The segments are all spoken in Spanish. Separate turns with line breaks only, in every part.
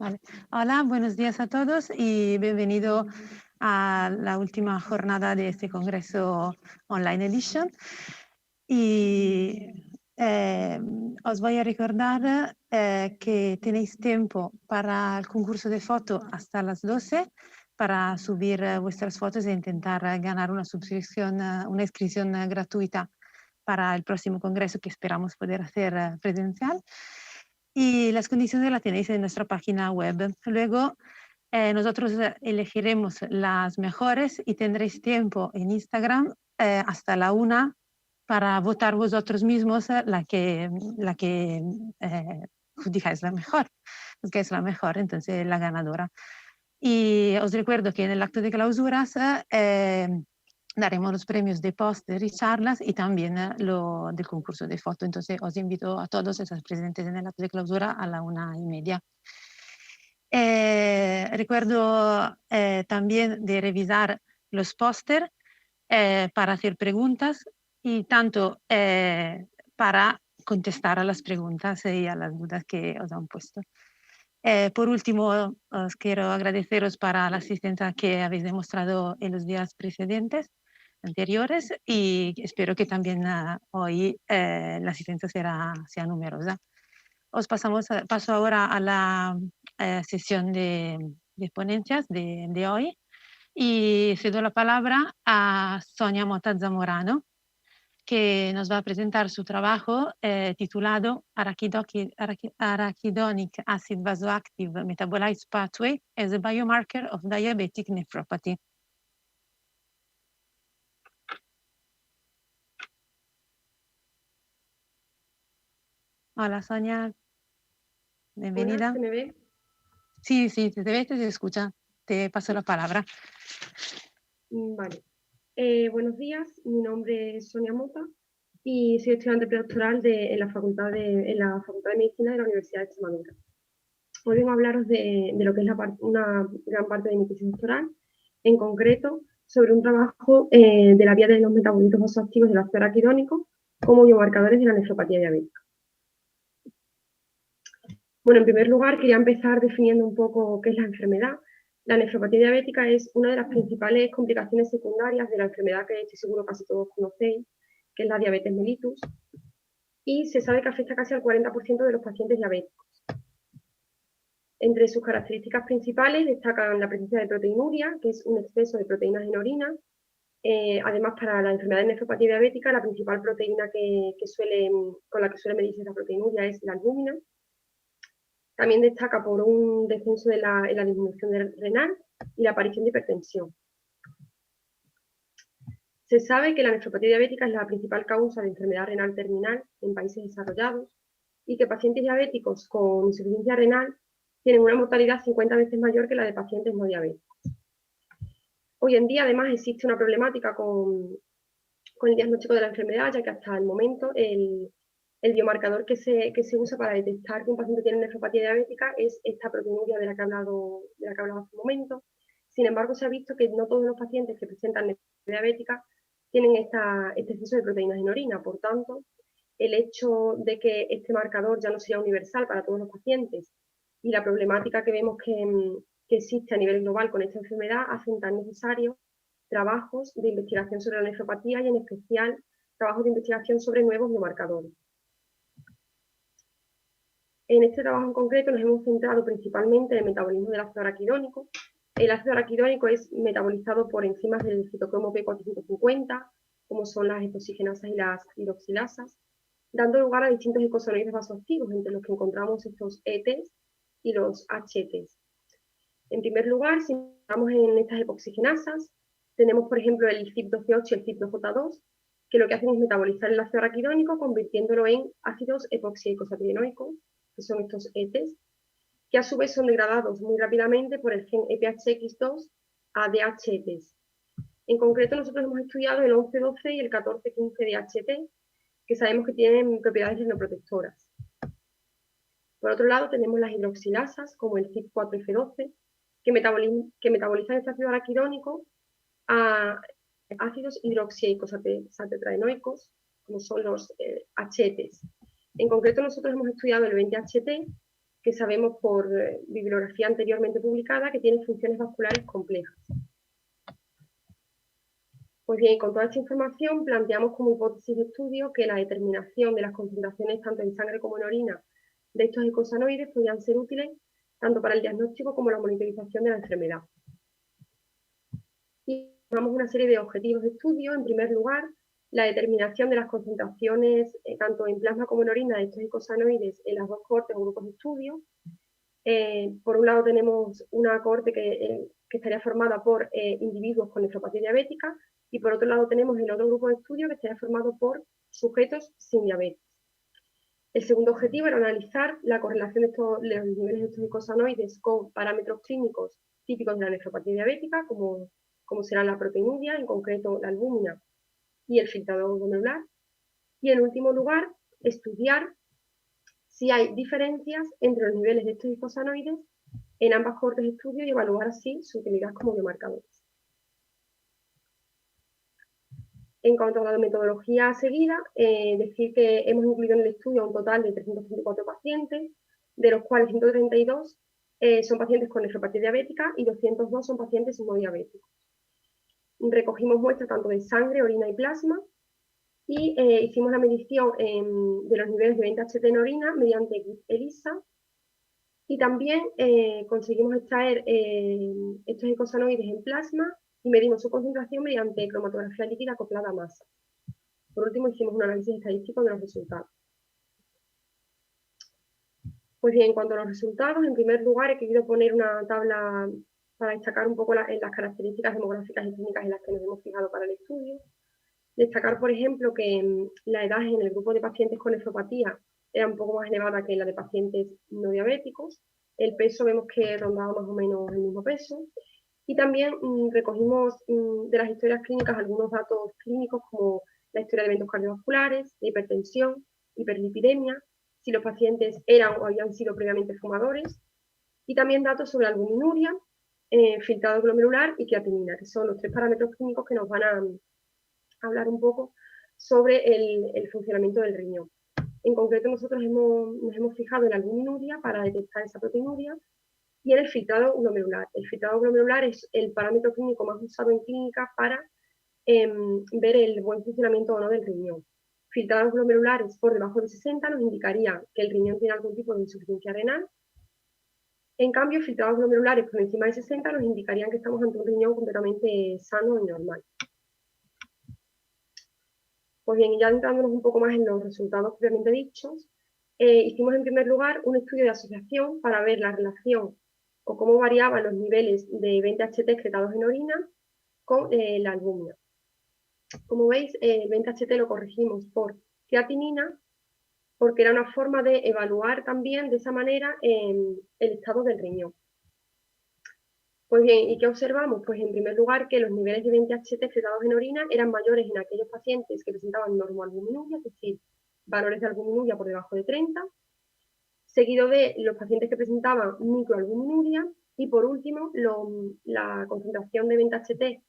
Vale. Hola, buenos días a todos y bienvenido a la última jornada de este Congreso Online Edition. Y os voy a recordar que tenéis tiempo para el concurso de foto hasta las 12 para subir vuestras fotos e intentar ganar una suscripción, una inscripción gratuita para el próximo Congreso que esperamos poder hacer presencial. Y las condiciones las tenéis en nuestra página web. Luego nosotros elegiremos las mejores y tendréis tiempo en Instagram hasta la 1 para votar vosotros mismos la que dijáis la mejor, que es la mejor, entonces la ganadora. Y os recuerdo que en el acto de clausuras daremos los premios de póster y charlas y también lo del concurso de foto. Entonces os invito a todos a estar presentes en el acto de clausura a la 1:30. Recuerdo también de revisar los póster para hacer preguntas y tanto para contestar a las preguntas y a las dudas que os han puesto. Por último, os quiero agradeceros para la asistencia que habéis demostrado en los días precedentes, anteriores, y espero que también hoy la asistencia sea numerosa. Paso ahora a la sesión de ponencias de hoy y cedo la palabra a Sonia Mota Zamorano, que nos va a presentar su trabajo titulado Arachidonic Acid Vasoactive Metabolite Pathway as a Biomarker of Diabetic Nephropathy. Hola Sonia, bienvenida.
Hola, ¿se me ve?
Sí, se te ve, se escucha. Te paso la palabra.
Vale. Buenos días, mi nombre es Sonia Mota y soy estudiante predoctoral en la Facultad de Medicina de la Universidad de Extremadura. Hoy vengo a hablaros de lo que es una gran parte de mi tesis doctoral, en concreto sobre un trabajo de la vía de los metabolitos vasoactivos del ácido araquidónico como biomarcadores de la nefropatía diabética. Bueno, en primer lugar, quería empezar definiendo un poco qué es la enfermedad. La nefropatía diabética es una de las principales complicaciones secundarias de la enfermedad que estoy seguro casi todos conocéis, que es la diabetes mellitus, y se sabe que afecta casi al 40% de los pacientes diabéticos. Entre sus características principales destacan la presencia de proteinuria, que es un exceso de proteínas en orina. Además, para la enfermedad de nefropatía diabética, la principal proteína con la que suele medirse esa proteinuria es la albúmina. También destaca por un descenso en la disminución renal y la aparición de hipertensión. Se sabe que la nefropatía diabética es la principal causa de enfermedad renal terminal en países desarrollados y que pacientes diabéticos con insuficiencia renal tienen una mortalidad 50 veces mayor que la de pacientes no diabéticos. Hoy en día, además, existe una problemática con el diagnóstico de la enfermedad, ya que hasta el momento el biomarcador que se usa para detectar que un paciente tiene nefropatía diabética es esta proteinuria de la que he hablado hace un momento. Sin embargo, se ha visto que no todos los pacientes que presentan nefropatía diabética tienen este exceso de proteínas en orina. Por tanto, el hecho de que este marcador ya no sea universal para todos los pacientes y la problemática que vemos que existe a nivel global con esta enfermedad hacen tan necesario trabajos de investigación sobre la nefropatía y en especial trabajos de investigación sobre nuevos biomarcadores. En este trabajo en concreto nos hemos centrado principalmente en el metabolismo del ácido araquidónico. El ácido araquidónico es metabolizado por enzimas del citocromo P450, como son las epoxigenasas y las hidroxilasas, dando lugar a distintos eicosanoides vasoactivos, entre los que encontramos estos ETs y los HTs. En primer lugar, si estamos en estas epoxigenasas, tenemos, por ejemplo, el CYP12-8 y el CYP2J2, que lo que hacen es metabolizar el ácido araquidónico convirtiéndolo en ácidos epoxieicosaperienoicos, que son estos ETs, que a su vez son degradados muy rápidamente por el gen EPHX2 a DHETs. En concreto, nosotros hemos estudiado el 11-12 y el 14-15 DHT, que sabemos que tienen propiedades rinoprotectoras. Por otro lado, tenemos las hidroxilasas, como el CYP4F12, que metabolizan este ácido araquidónico a ácidos hidroxieicosapentaenoicos, como son los HTs. En concreto, nosotros hemos estudiado el 20-HT, que sabemos por bibliografía anteriormente publicada que tiene funciones vasculares complejas. Pues bien, con toda esta información planteamos como hipótesis de estudio que la determinación de las concentraciones tanto en sangre como en orina de estos eicosanoides podrían ser útiles tanto para el diagnóstico como la monitorización de la enfermedad. Y tomamos una serie de objetivos de estudio. En primer lugar, la determinación de las concentraciones tanto en plasma como en orina de estos eicosanoides en las dos cohortes o grupos de estudio. Por un lado tenemos una cohorte que estaría formada por individuos con nefropatía diabética y por otro lado tenemos el otro grupo de estudio que estaría formado por sujetos sin diabetes. El segundo objetivo era analizar la correlación de los niveles de estos eicosanoides con parámetros clínicos típicos de la nefropatía diabética, como será la proteinuria, en concreto la albúmina y el filtrado glomerular. Y en último lugar, estudiar si hay diferencias entre los niveles de estos eicosanoides en ambas cohortes de estudio y evaluar así su utilidad como biomarcadores. En cuanto a la metodología seguida, decir que hemos incluido en el estudio un total de 334 pacientes, de los cuales 132 son pacientes con nefropatía diabética y 202 son pacientes no diabéticos. Recogimos muestras tanto de sangre, orina y plasma y hicimos la medición de los niveles de 20HT en orina mediante ELISA y también conseguimos extraer estos eicosanoides en plasma y medimos su concentración mediante cromatografía líquida acoplada a masa. Por último, hicimos un análisis estadístico de los resultados. Pues bien, en cuanto a los resultados, en primer lugar he querido poner una tabla para destacar un poco las características demográficas y clínicas en las que nos hemos fijado para el estudio. Destacar, por ejemplo, que la edad en el grupo de pacientes con nefropatía era un poco más elevada que la de pacientes no diabéticos. El peso vemos que rondaba más o menos el mismo peso. Y también recogimos de las historias clínicas algunos datos clínicos como la historia de eventos cardiovasculares, de hipertensión, hiperlipidemia, si los pacientes eran o habían sido previamente fumadores, y también datos sobre albuminuria, filtrado glomerular y creatinina, que son los tres parámetros clínicos que nos van a hablar un poco sobre el funcionamiento del riñón. En concreto, nosotros nos hemos fijado en la albuminuria para detectar esa proteinuria y en el filtrado glomerular. El filtrado glomerular es el parámetro clínico más usado en clínica para ver el buen funcionamiento o no del riñón. Filtrados glomerulares por debajo de 60 nos indicaría que el riñón tiene algún tipo de insuficiencia renal. En cambio, filtrados glomerulares por encima de 60 nos indicarían que estamos ante un riñón completamente sano y normal. Pues bien, ya entrándonos un poco más en los resultados previamente dichos, hicimos en primer lugar un estudio de asociación para ver la relación o cómo variaban los niveles de 20HT excretados en orina con la albúmina. Como veis, el 20HT lo corregimos por creatinina porque era una forma de evaluar también de esa manera el estado del riñón. Pues bien, ¿y qué observamos? Pues en primer lugar que los niveles de 20HT excretados en orina eran mayores en aquellos pacientes que presentaban normoalbuminuria, es decir, valores de albuminuria por debajo de 30, seguido de los pacientes que presentaban microalbuminuria y por último la concentración de 20HT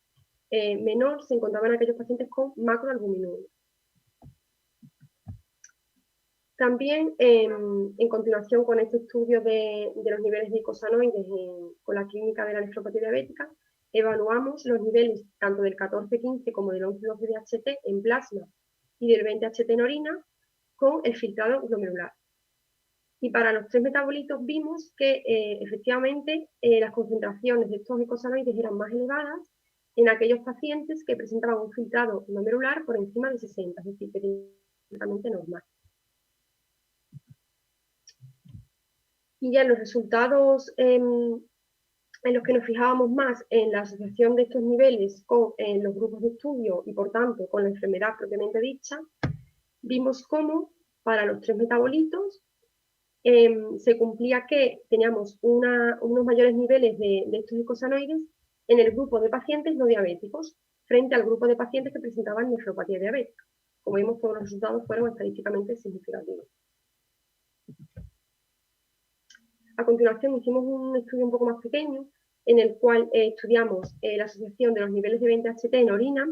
menor se encontraba en aquellos pacientes con macroalbuminuria. También, en continuación con este estudio de los niveles de eicosanoides con la clínica de la nefropatía diabética, evaluamos los niveles tanto del 14-15 como del 11-12 de HT en plasma y del 20HT en orina con el filtrado glomerular. Y para los tres metabolitos vimos que efectivamente las concentraciones de estos eicosanoides eran más elevadas en aquellos pacientes que presentaban un filtrado glomerular por encima de 60, es decir, completamente normal. Y ya en los resultados en los que nos fijábamos más en la asociación de estos niveles con los grupos de estudio y por tanto con la enfermedad propiamente dicha, vimos cómo para los tres metabolitos se cumplía que teníamos unos mayores niveles de estos eicosanoides en el grupo de pacientes no diabéticos frente al grupo de pacientes que presentaban nefropatía diabética. Como vimos, todos los resultados fueron estadísticamente significativos. A continuación hicimos un estudio un poco más pequeño en el cual estudiamos la asociación de los niveles de 20HT en orina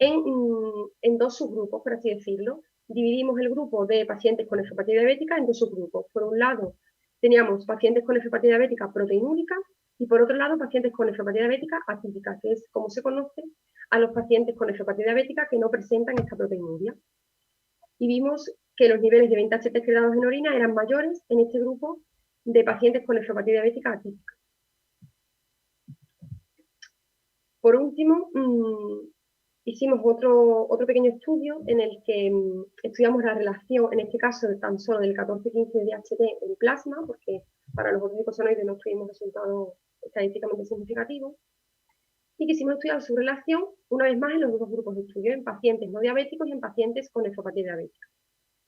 en dos subgrupos, por así decirlo. Dividimos el grupo de pacientes con nefropatía diabética en dos subgrupos. Por un lado, teníamos pacientes con nefropatía diabética proteinúrica y por otro lado pacientes con nefropatía diabética atípica, que es como se conoce a los pacientes con nefropatía diabética que no presentan esta proteinuria. Y vimos que los niveles de 20 HT en orina eran mayores en este grupo de pacientes con nefropatía diabética atípica. Por último, hicimos otro pequeño estudio en el que estudiamos la relación, en este caso tan solo del 14-15 de DHT en plasma, porque para los otros glicosonoides no tuvimos resultados estadísticamente significativos, y quisimos estudiar su relación, una vez más, en los dos grupos de estudio, en pacientes no diabéticos y en pacientes con nefropatía diabética.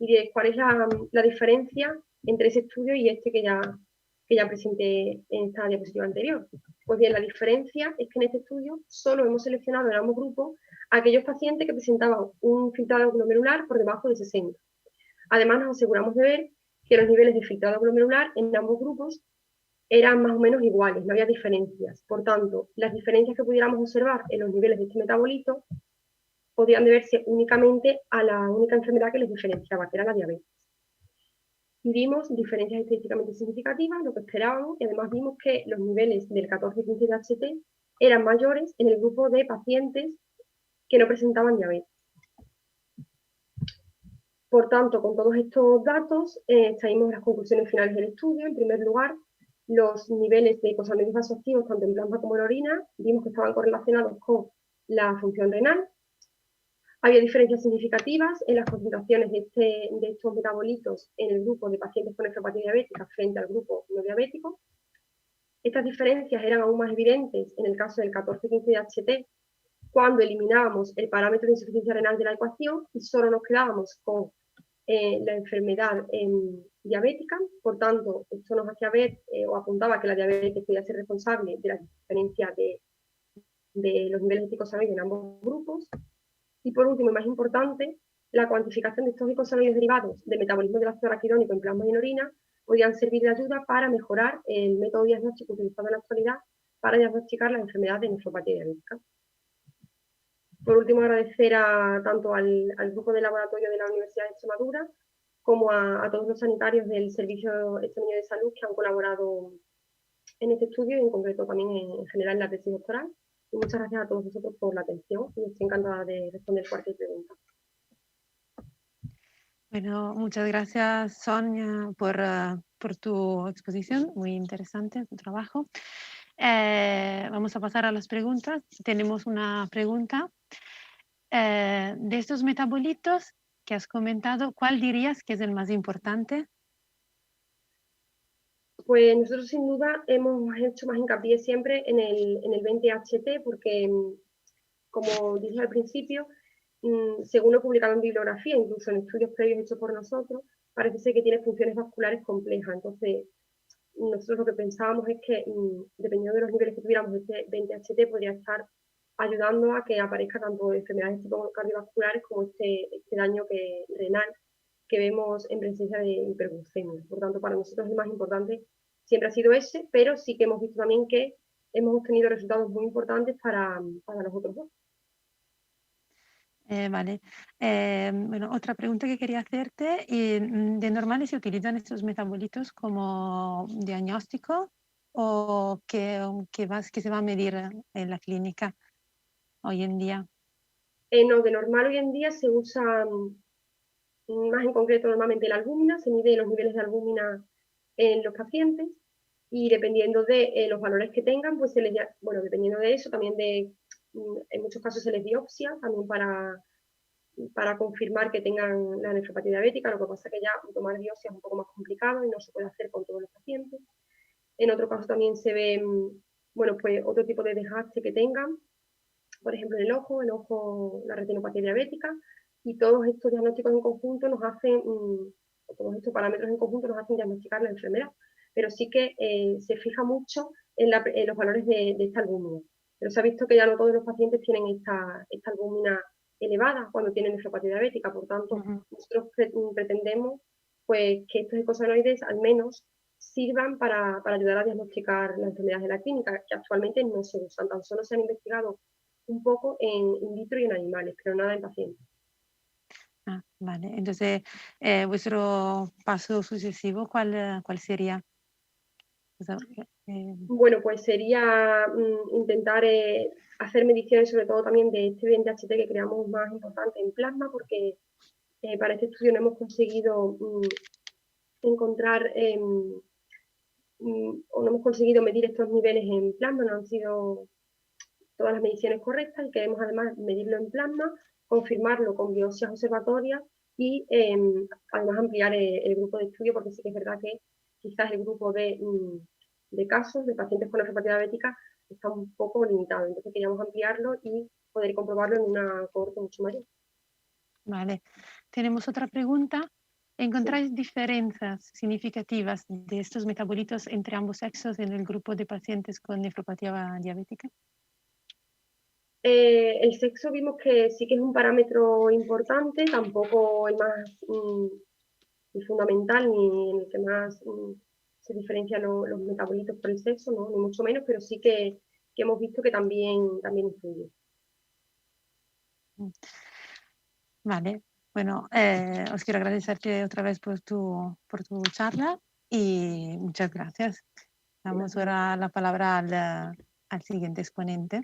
Y de cuál es la diferencia entre ese estudio y este que ya presenté en esta diapositiva anterior. Pues bien, la diferencia es que en este estudio solo hemos seleccionado en ambos grupos a aquellos pacientes que presentaban un filtrado glomerular por debajo de 60. Además, nos aseguramos de ver que los niveles de filtrado glomerular en ambos grupos eran más o menos iguales, no había diferencias. Por tanto, las diferencias que pudiéramos observar en los niveles de este metabolito podían deberse únicamente a la única enfermedad que les diferenciaba, que era la diabetes. Y vimos diferencias estadísticamente significativas, lo que esperábamos, y además vimos que los niveles del 14-15 de HT eran mayores en el grupo de pacientes que no presentaban diabetes. Por tanto, con todos estos datos, extraímos las conclusiones finales del estudio. En primer lugar, los niveles de glicosaminoglucosanos vasoactivos, tanto en plasma como en orina, vimos que estaban correlacionados con la función renal. Había diferencias significativas en las concentraciones de estos metabolitos en el grupo de pacientes con nefropatía diabética frente al grupo no diabético. Estas diferencias eran aún más evidentes en el caso del 14-15 de HT, cuando eliminábamos el parámetro de insuficiencia renal de la ecuación y solo nos quedábamos con la enfermedad diabética. Por tanto, esto nos hacía ver o apuntaba que la diabetes podía ser responsable de la diferencia de los niveles de glicosaminoglucosanos en ambos grupos. Y por último, y más importante, la cuantificación de estos glicosaminoglucosanos derivados del metabolismo del ácido araquidónico en plasma y en orina podían servir de ayuda para mejorar el método diagnóstico utilizado en la actualidad para diagnosticar la enfermedad de nefropatía diabética. Por último, agradecer tanto al grupo de laboratorio de la Universidad de Extremadura como a todos los sanitarios del Servicio Extremeño de Salud que han colaborado en este estudio y en concreto también en general en la tesis doctoral. Y muchas gracias a todos vosotros por la atención y estoy encantada de responder cualquier pregunta.
Bueno, muchas gracias, Sonia, por tu exposición. Muy interesante tu trabajo. Vamos a pasar a las preguntas. Tenemos una pregunta. De estos metabolitos que has comentado, ¿cuál dirías que es el más importante?
Pues nosotros sin duda hemos hecho más hincapié siempre en el 20-HT porque, como dije al principio, según lo publicado en bibliografía, incluso en estudios previos hechos por nosotros, parece ser que tiene funciones vasculares complejas. Entonces, nosotros lo que pensábamos es que, dependiendo de los niveles que tuviéramos, este 20-HT podría estar ayudando a que aparezca tanto enfermedades tipo cardiovasculares como este daño renal que vemos en presencia de hiperglucemia. Por tanto, para nosotros el más importante siempre ha sido ese, pero sí que hemos visto también que hemos obtenido resultados muy importantes para los otros dos.
Vale. Bueno, otra pregunta que quería hacerte. ¿De normal se utilizan estos metabolitos como diagnóstico o que se va a medir en la clínica hoy en día?
No, de normal hoy en día se usa más en concreto normalmente la albúmina, se mide los niveles de albúmina en los pacientes y dependiendo de los valores que tengan, pues se les, bueno, dependiendo de eso, también en muchos casos se les biopsia, también para confirmar que tengan la nefropatía diabética, lo que pasa es que ya tomar biopsia es un poco más complicado y no se puede hacer con todos los pacientes. En otro caso también se ve, bueno, pues otro tipo de desgaste que tengan, por ejemplo en el ojo, la retinopatía diabética, y todos estos diagnósticos en conjunto nos hacen, todos estos parámetros en conjunto nos hacen diagnosticar la enfermedad, pero sí que se fija mucho en los valores de esta albúmina. Pero se ha visto que ya no todos los pacientes tienen esta albúmina elevada cuando tienen nefropatía diabética, por tanto, nosotros pretendemos pues, que estos ecosanoides al menos sirvan para ayudar a diagnosticar las enfermedades de la clínica, que actualmente no se usan, tan solo se han investigado un poco en in vitro y en animales, pero nada en pacientes.
Vale, entonces, vuestro paso sucesivo, ¿cuál sería?
Bueno, pues sería intentar hacer mediciones sobre todo también de este bien DHT que creamos más importante en plasma, porque para este estudio no hemos conseguido encontrar o no hemos conseguido medir estos niveles en plasma, no han sido todas las mediciones correctas y queremos además medirlo en plasma, confirmarlo con biopsias observatorias y además ampliar el grupo de estudio, porque sí que es verdad que quizás el grupo de casos de pacientes con nefropatía diabética está un poco limitado, entonces queríamos ampliarlo y poder comprobarlo en una cohorte mucho mayor.
Vale, tenemos otra pregunta. ¿Encontráis diferencias significativas de estos metabolitos entre ambos sexos en el grupo de pacientes con nefropatía diabética?
El sexo vimos que sí que es un parámetro importante, tampoco el más fundamental ni en el que más se diferencian los metabolitos por el sexo, ¿no? Ni mucho menos, pero sí que hemos visto que también influye.
Vale, bueno, os quiero agradecerte otra vez por tu charla y muchas gracias. Damos ahora la palabra al siguiente exponente.